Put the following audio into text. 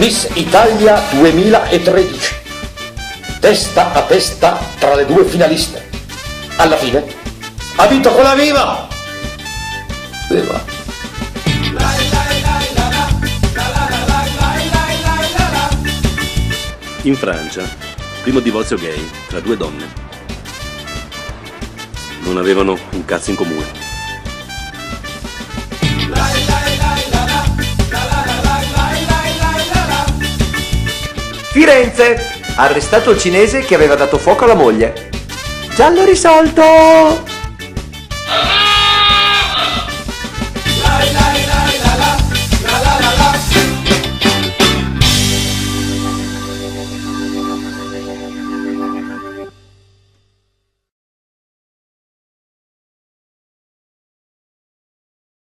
Miss Italia 2013. Testa a testa tra le due finaliste. Alla fine ha vinto quella viva! Viva! In Francia, primo divorzio gay tra due donne. Non avevano un cazzo in comune. Firenze, arrestato il cinese che aveva dato fuoco alla moglie. Giallo risolto!